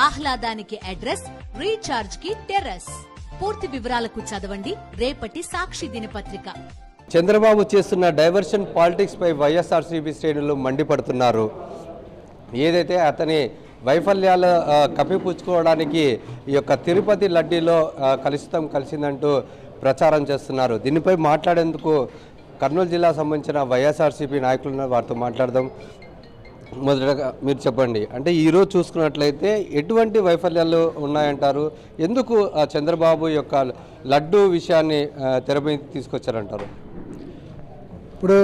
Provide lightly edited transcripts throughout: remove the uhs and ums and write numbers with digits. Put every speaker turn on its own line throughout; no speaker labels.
ఆహ్లాదానికి address, recharge కి terrace. పూర్తి వివరాలకు చదవండి రేపటి సాక్షి దినపత్రిక.
చంద్రబాబు చేస్తున్న డైవర్షన్ పాలిటిక్స్ పై వైఎస్ఆర్సీపీ శ్రేణులు మండిపడుతున్నారు. ఏదైతే అతని వైఫల్యాలు కప్పిపుచ్చుకోవడానికి ఈ యొక్క తిరుపతి లడ్డీలో కలిసిందంటూ ప్రచారం చేస్తున్నారు. దీనిపై మాట్లాడేందుకు కర్నూలు జిల్లా సంబంధించిన వైఎస్ఆర్సీపీ నాయకులను వారితో మాట్లాడదాం. మొదటగా మీరు చెప్పండి, అంటే ఈరోజు చూసుకున్నట్లయితే ఎటువంటి వైఫల్యాలు ఉన్నాయంటారు? ఎందుకు చంద్రబాబు యొక్క లడ్డు విషయాన్ని తెరపై తీసుకొచ్చారంటారు?
ఇప్పుడు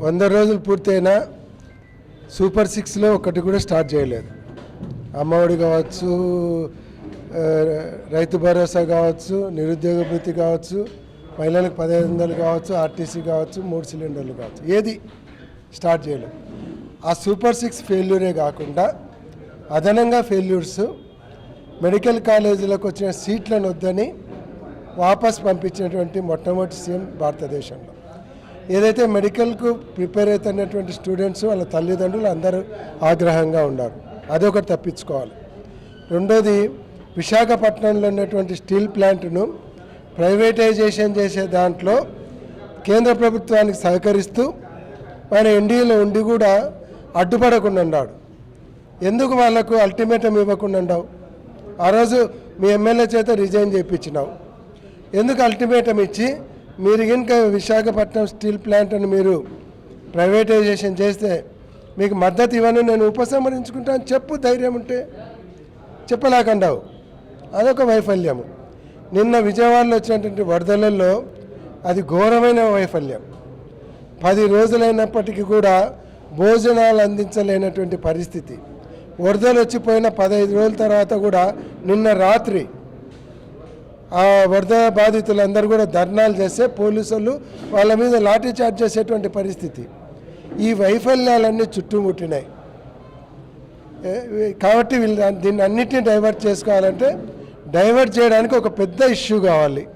100 రోజులు పూర్తయినా సూపర్ 6లో ఒకటి కూడా స్టార్ట్ చేయలేదు. అమ్మఒడి కావచ్చు, రైతు భరోసా కావచ్చు, నిరుద్యోగ భృతి కావచ్చు, మహిళలకు 1500 కావచ్చు, ఆర్టీసీ కావచ్చు, 3 సిలిండర్లు కావచ్చు, ఏది స్టార్ట్ చేయలేదు. ఆ సూపర్ 6 ఫెయిల్యూరే కాకుండా అదనంగా ఫెయిల్యూర్స్, మెడికల్ కాలేజీలకు వచ్చిన సీట్లను వద్దని వాపస్ పంపించినటువంటి మొట్టమొదటి సీఎం భారతదేశంలో. ఏదైతే మెడికల్కు ప్రిపేర్ అవుతున్నటువంటి స్టూడెంట్స్ వాళ్ళ తల్లిదండ్రులు అందరూ ఆగ్రహంగా ఉన్నారు. అదొకటి తప్పించుకోవాలి. రెండోది, విశాఖపట్నంలో ఉన్నటువంటి స్టీల్ ప్లాంట్ను ప్రైవేటైజేషన్ చేసే దాంట్లో కేంద్ర ప్రభుత్వానికి సహకరిస్తూ ఆయన ఎన్డీఏలో ఉండి కూడా అడ్డుపడకుండా ఉన్నాడు. ఎందుకు వాళ్లకు అల్టిమేటం ఇవ్వకుండా ఉన్నావు? ఆ రోజు మీ ఎమ్మెల్యే చేత రిజైన్ చేయించినావు. ఎందుకు అల్టిమేటం ఇచ్చి మీరు కనుక విశాఖపట్నం స్టీల్ ప్లాంట్ అని మీరు ప్రైవేటైజేషన్ చేస్తే మీకు మద్దతు ఇవ్వను, నేను ఉపసంహరించుకుంటాను చెప్పు, ధైర్యం ఉంటే చెప్పలేకుండావు. అదొక వైఫల్యము. నిన్న విజయవాడలో వచ్చినటువంటి వరదలలో అది ఘోరమైన వైఫల్యం. 10 రోజులైనప్పటికీ కూడా భోజనాలు అందించలేనటువంటి పరిస్థితి. వరదలు వచ్చిపోయిన 15 రోజుల తర్వాత కూడా నిన్న రాత్రి ఆ వరద బాధితులందరూ కూడా ధర్నాలు చేస్తే పోలీసులు వాళ్ళ మీద లాఠీ చార్జ్ చేసేటువంటి పరిస్థితి. ఈ వైఫల్యాలన్నీ చుట్టుముట్టినాయి. కాబట్టి వీళ్ళు దీన్ని అన్నిటినీ డైవర్ట్ చేసుకోవాలంటే డైవర్ట్ చేయడానికి ఒక పెద్ద ఇష్యూ కావాలి.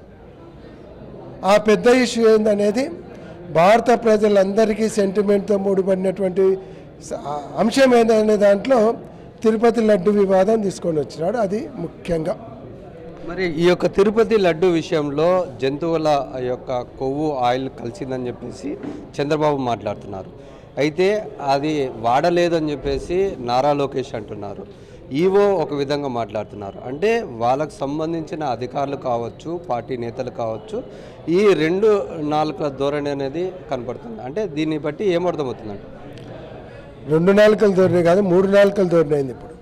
ఆ పెద్ద ఇష్యూ ఏందనేది భారత ప్రజలందరికీ సెంటిమెంట్తో ముడిపడినటువంటి అంశం ఏందనే దాంట్లో తిరుపతి లడ్డు వివాదం తీసుకొని వచ్చినాడు. అది ముఖ్యంగా.
మరి ఈ యొక్క తిరుపతి లడ్డు విషయంలో జంతువుల యొక్క కొవ్వు ఆయిల్ కలిసిందని చెప్పేసి చంద్రబాబు మాట్లాడుతున్నారు. అయితే అది వాడలేదని చెప్పేసి నారా లోకేష్ అంటున్నారు. ఈవో ఒక విధంగా మాట్లాడుతున్నారు. అంటే వాళ్ళకు సంబంధించిన అధికారులు కావచ్చు, పార్టీ నేతలు కావచ్చు, ఈ 2 నాలుకల ధోరణి అనేది కనపడుతుంది. అంటే దీన్ని బట్టి ఏమర్థమవుతుందంట?
2 నాలుకల ధోరణి కాదు, 3 నాలుకల ధోరణి అయింది ఇప్పుడు.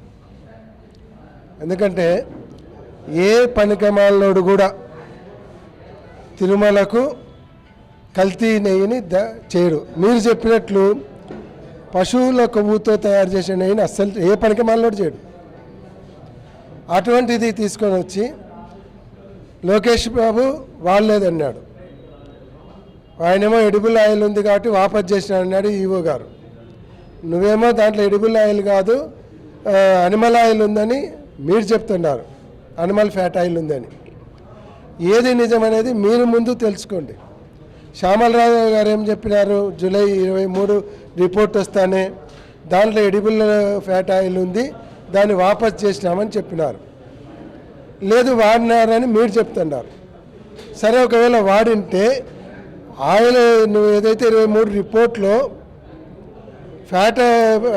ఎందుకంటే ఏ పనికమాలనోడు కూడా తిరుమలకు కల్తీ నెయ్యిని చేయరు. మీరు చెప్పినట్లు పశువుల కొవ్వుతో తయారు చేసే నెయ్యిని అస్సలు ఏ పనికమాలనోడు చేయడు. అటువంటిది తీసుకొని వచ్చి లోకేష్ బాబు వాళ్ళేదన్నాడు. ఆయనేమో ఎడిబుల్ ఆయిల్ ఉంది కాబట్టి వాపస్ చేసినాడు అన్నాడు ఈవో గారు. నువ్వేమో దాంట్లో ఎడిబుల్ ఆయిల్ కాదు అనిమల్ ఆయిల్ ఉందని మీరు చెప్తున్నారు, అనిమల్ ఫ్యాట్ ఆయిల్ ఉందని. ఏది నిజం అనేది మీరు ముందు తెలుసుకోండి. శ్యామలరావు గారు ఏం చెప్పినారు? జూలై 23 రిపోర్ట్ వస్తానే దాంట్లో ఎడిబుల్ ఫ్యాట్ ఆయిల్ ఉంది, దాన్ని వాపస్ చేసినామని చెప్పినారు. లేదు వాడినారని మీరు చెప్తున్నారు. సరే, ఒకవేళ వాడింటే ఆయిల్ నువ్వు ఏదైతే 23 రిపోర్ట్లో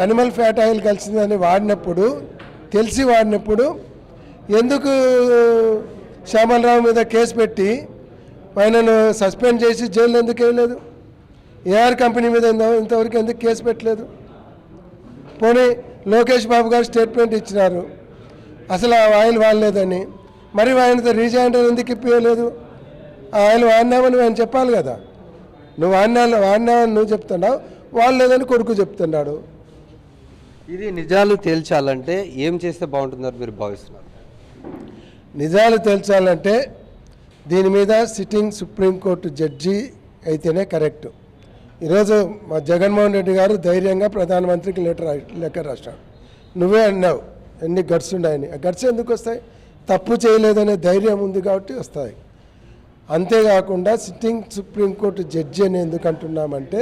అనిమల్ ఫ్యాట్ ఆయిల్ కలిసిందని వాడినప్పుడు, తెలిసి వాడినప్పుడు ఎందుకు శ్యామలరావు మీద కేసు పెట్టి ఆయనను సస్పెండ్ చేసి జైలు ఎందుకు వేయలేదు? ఏఆర్ కంపెనీ మీద ఇంతవరకు ఎందుకు కేసు పెట్టలేదు? పోనీ లోకేష్ బాబు గారు స్టేట్మెంట్ ఇచ్చినారు అసలు ఆ ఆయిల్ వాడలేదని. మరి ఆయనతో రీజైన్ ఎందుకు ఇప్పించలేదు? ఆ ఆయిల్ వాడినామని ఆయన చెప్పాలి కదా. నువ్వు వాడినామని నువ్వు చెప్తున్నావు, వాడలేదని కొడుకు చెప్తున్నాడు.
ఇది నిజాలు తేల్చాలంటే ఏం చేస్తే బాగుంటుందని మీరు భావిస్తున్నారు?
నిజాలు తేల్చాలంటే దీని మీద సిట్టింగ్ సుప్రీంకోర్టు జడ్జి అయితేనే కరెక్ట్. ఈరోజు మా జగన్మోహన్ రెడ్డి గారు ధైర్యంగా ప్రధానమంత్రికి లెటర్ రాశాడు. నువ్వే అన్నావు ఎన్ని గట్స్ ఉన్నాయని. ఆ గట్స్ ఎందుకు వస్తాయి? తప్పు చేయలేదనే ధైర్యం ఉంది కాబట్టి వస్తాయి. అంతేకాకుండా సిట్టింగ్ సుప్రీంకోర్టు జడ్జి అని ఎందుకు అంటున్నామంటే,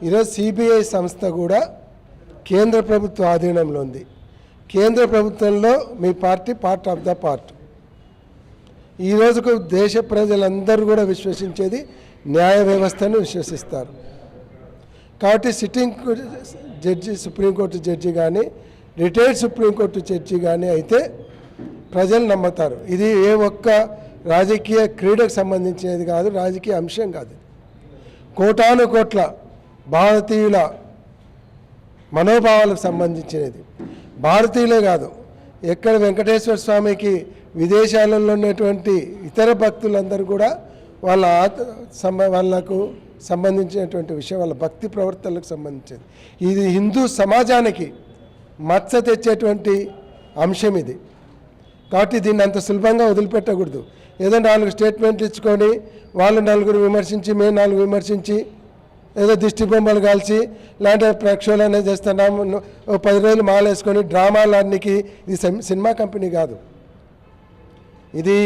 ఈరోజు సిబిఐ సంస్థ కూడా కేంద్ర ప్రభుత్వ ఆధీనంలో ఉంది. కేంద్ర ప్రభుత్వంలో మీ party part of the part. ఈ రోజుకు దేశ ప్రజలందరూ కూడా విశ్వసించేది న్యాయ వ్యవస్థను విశ్వసిస్తారు. కాబట్టి సిట్టింగ్ జడ్జి, సుప్రీంకోర్టు జడ్జి కానీ రిటైర్డ్ సుప్రీంకోర్టు జడ్జి కానీ అయితే ప్రజలు నమ్ముతారు. ఇది ఏ ఒక్క రాజకీయ క్రీడకు సంబంధించినది కాదు, రాజకీయ అంశం కాదు. కోటాను కోట్ల భారతీయుల మనోభావాలకు సంబంధించినది. భారతీయులే కాదు, ఎక్కడ వెంకటేశ్వర స్వామికి విదేశాలలో ఉన్నటువంటి ఇతర భక్తులందరూ కూడా వాళ్ళకు సంబంధించినటువంటి విషయం, వాళ్ళ భక్తి ప్రవర్తనలకు సంబంధించింది. ఇది హిందూ సమాజానికి మచ్చ తెచ్చేటువంటి అంశం ఇది. కాబట్టి దీన్ని అంత సులభంగా వదిలిపెట్టకూడదు. ఏదో 4 స్టేట్మెంట్లు ఇచ్చుకొని వాళ్ళు 4 విమర్శించి మేము 4 విమర్శించి ఏదో దిష్టి బొమ్మలు కాల్చి లాంటి ప్రక్షాళన చేస్తున్నాము, 10 రోజులు మాలేసుకొని డ్రామాలన్నికి. ఇది సినిమా కంపెనీ కాదు, ఇది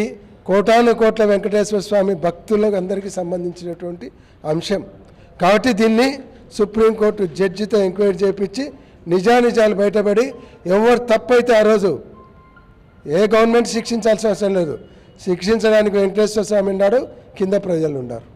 కోటాను కోట్ల వెంకటేశ్వర స్వామి భక్తులకు అందరికీ సంబంధించినటువంటి అంశం. కాబట్టి దీన్ని సుప్రీంకోర్టు జడ్జితో ఎంక్వైరీ చేయించి నిజానిజాలు బయటపడి ఎవరు తప్పైతే ఆ రోజు ఏ గవర్నమెంట్ శిక్షించాల్సిన అవసరం లేదు. శిక్షించడానికి వెంకటేశ్వర స్వామి ఉన్నాడు, కింద ప్రజలు ఉన్నారు.